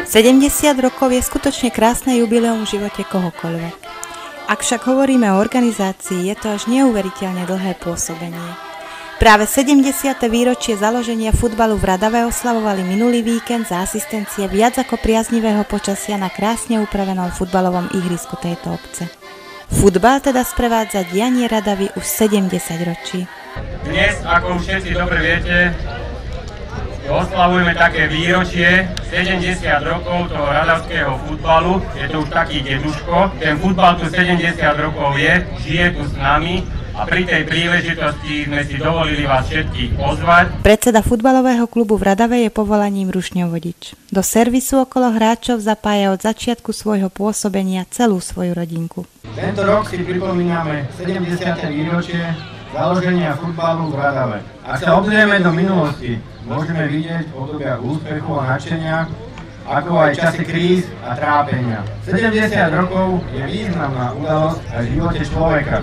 70 rokov je skutočne krásne jubileum v živote kohokoľvek. Ak však hovoríme o organizácii, je to až neuveriteľne dlhé pôsobenie. Práve 70. výročie založenia futbalu v Radave oslavovali minulý víkend za asistencie viac ako priaznivého počasia na krásne upravenom futbalovom ihrisku tejto obce. Futbal teda sprevádza dianie Radavy už 70 ročí. Dnes, ako už všetci dobre viete, oslavujeme také výročie 70 rokov toho radavského futbalu. Je to už taký deduško. Ten futbal tu 70 rokov žije tu s nami a pri tej príležitosti sme si dovolili vás všetkých pozvať. Predseda futbalového klubu v Radave je povolaním rušňovodič. Do servisu okolo hráčov zapája od začiatku svojho pôsobenia celú svoju rodinku. Tento rok si pripomíname 70. výročie založenia futbalu v Radave. Ak sa obzrieme do minulosti, môžeme vidieť v obdobiach úspechu a nadšenia, ako aj časy kríz a trápenia. 70 rokov je významná udalosť aj v živote človeka.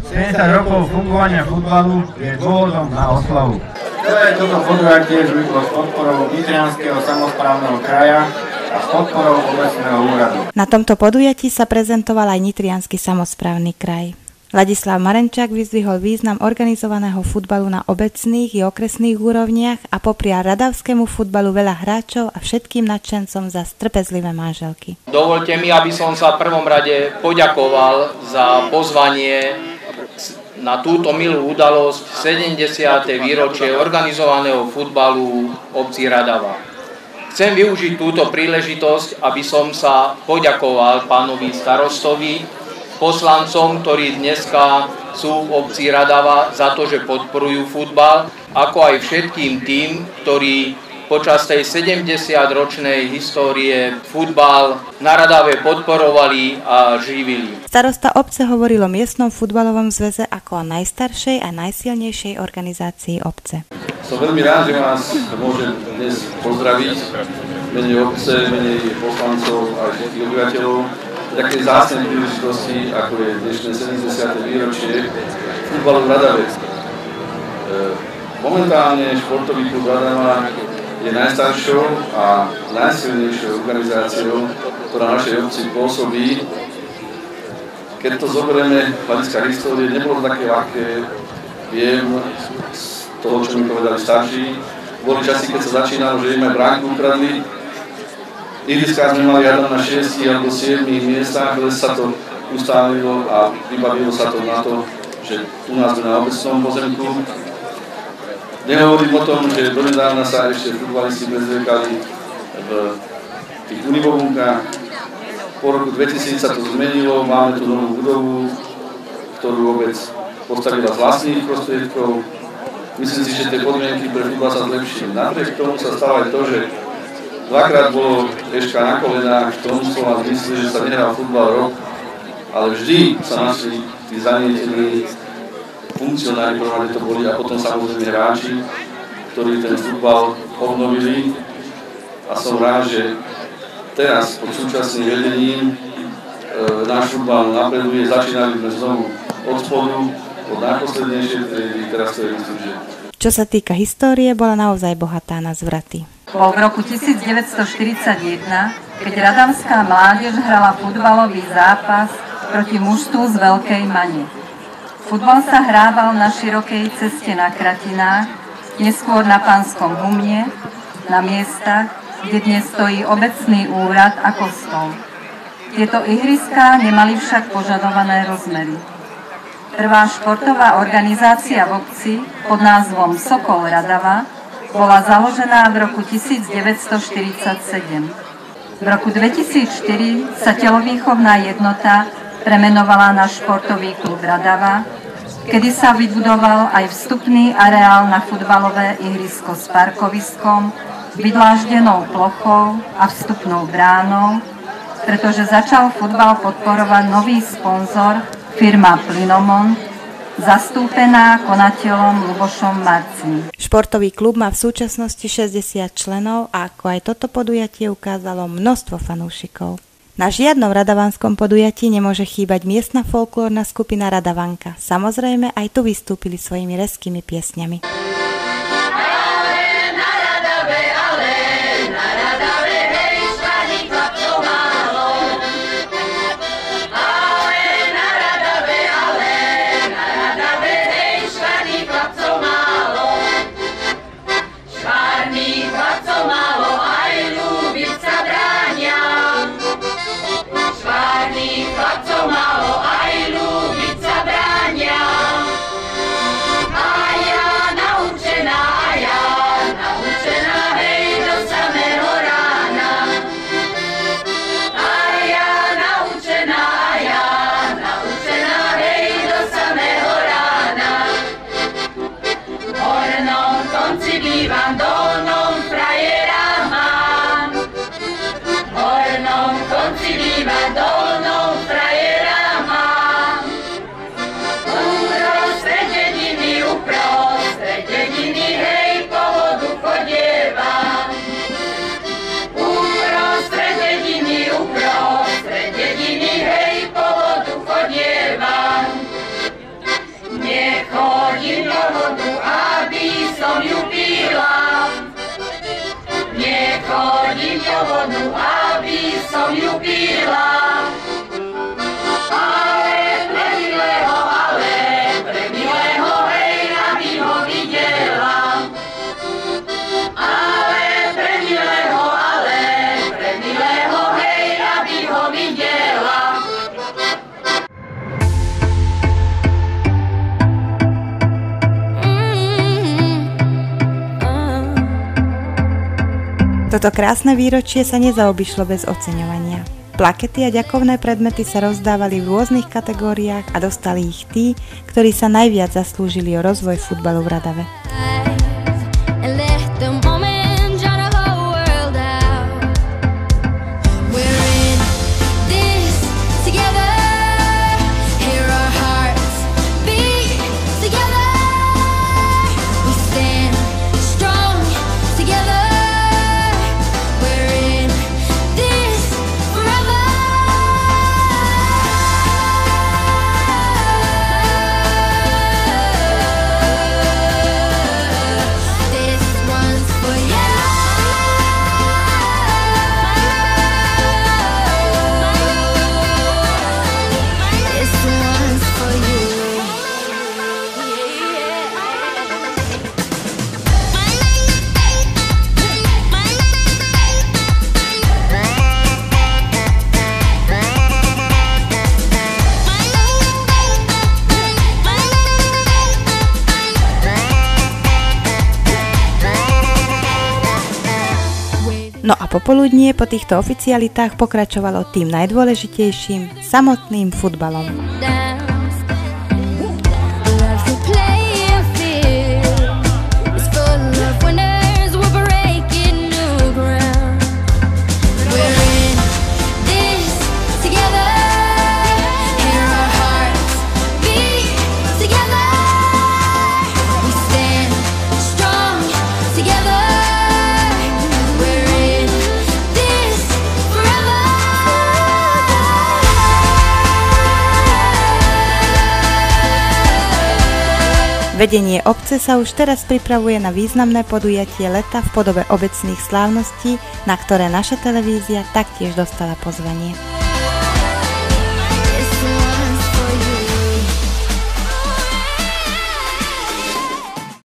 70 rokov fungovania futbalu je dôvodom na oslavu. Celé toto podujatie vzniklo s podporou Nitrianskeho samosprávneho kraja a s podporou obecného úradu. Na tomto podujatí sa prezentoval aj Nitriansky samosprávny kraj. Ladislav Marenčák vyzdvihol význam organizovaného futbalu na obecných i okresných úrovniach a poprial radavskému futbalu veľa hráčov a všetkým nadšencom za trpezlivé manželky. Dovoľte mi, aby som sa v prvom rade poďakoval za pozvanie na túto milú udalosť 70. výročie organizovaného futbalu obci Radava. Chcem využiť túto príležitosť, aby som sa poďakoval pánovi starostovi, poslancom, ktorí dneska sú v obci Radava za to, že podporujú futbal, ako aj všetkým tým, ktorí počas tej 70-ročnej histórie futbal na Radave podporovali a živili. Starosta obce hovoril o miestnom futbalovom zväze ako o najstaršej a najsilnejšej organizácii obce. Som veľmi rád, že vás môžem dnes pozdraviť v mene obce, v mene poslancov a všetkých obyvateľov také zásnej príležitosti, ako je dnešné 70. výročie futbalu v Radave. Momentálne športový klub Radava je najstaršou a najsilnejšou organizáciou, ktorá v našej obci pôsobí. Keď to zoberieme z hľadiska histórie, nebolo to také ľahké, viem z toho, čo mi povedali starší. Boli časy, keď sa začínalo, že im aj bránku ukradli. Ihriska sme mali na 6 alebo 7 miestach, ale sa to ustálilo a vybavilo sa to na to, že tu nás sme na obecnom pozemku. Nehovorím o tom, že donedávna sa ešte futbalisti prezliekali v tých uniformkách. Po roku 2000 sa to zmenilo, máme tu novú budovu, ktorú obec postavila z vlastných prostriedkov. Myslím si, že tie podmienky pre futbal sa zlepšili. Napriek tomu sa stalo aj to, že dvakrát bolo Eška na kolenách, v tom slova zmysle, že sa nehral futbal rok, ale vždy sa našli tí zanietení funkcionári, ktoré to boli, a potom samozrejme hráči, ktorí ten futbal obnovili. A som rád, že teraz pod súčasným vedením náš futbal napreduje. Začínali sme znovu od spodu, od najposlednejšej triedy, teraz to je myslím, že... Čo sa týka histórie, bola naozaj bohatá na zvraty. Bol v roku 1941, keď radavská mládež hrala futbalový zápas proti mužstvu z Veľkej Mane. Futbal sa hrával na širokej ceste na Kratinách, neskôr na Panskom humne, na miestach, kde dnes stojí obecný úrad a kostol. Tieto ihriská nemali však požadované rozmery. Prvá športová organizácia v obci pod názvom Sokol Radava bola založená v roku 1947. V roku 2004 sa telovýchovná jednota premenovala na športový klub Radava, kedy sa vybudoval aj vstupný areál na futbalové ihrisko s parkoviskom, vydláždenou plochou a vstupnou bránou, pretože začal futbal podporovať nový sponzor, firma Plynomont, zastúpená konateľom Lubošom Marcim. Športový klub má v súčasnosti 60 členov a ako aj toto podujatie ukázalo množstvo fanúšikov. Na žiadnom radavanskom podujatí nemôže chýbať miestna folklórna skupina Radavanka. Samozrejme aj tu vystúpili svojimi rezkými piesňami. Na Radave, ale na Radave, hej, bývam dolnom, frajera mám. V hornom konci bývam dolnom, frajera mám. Uprostred dediny, hej, po vodu chodievam. Uprostred dediny, hej, po vodu chodievam. Nechodím do vodu, aby som ju pila. Nechodím do vodu, aby som ju pila. Ale pre milého, hej, aby ho videla. Ale pre milého, hej, aby ho videla. Toto krásne výročie sa nezaobišlo bez oceňovania. Plakety a ďakovné predmety sa rozdávali v rôznych kategóriách a dostali ich tí, ktorí sa najviac zaslúžili o rozvoj futbalu v Radave. No a popoludnie po týchto oficialitách pokračovalo tým najdôležitejším, samotným futbalom. Vedenie obce sa už teraz pripravuje na významné podujatie leta v podobe obecných slávností, na ktoré naša televízia taktiež dostala pozvanie.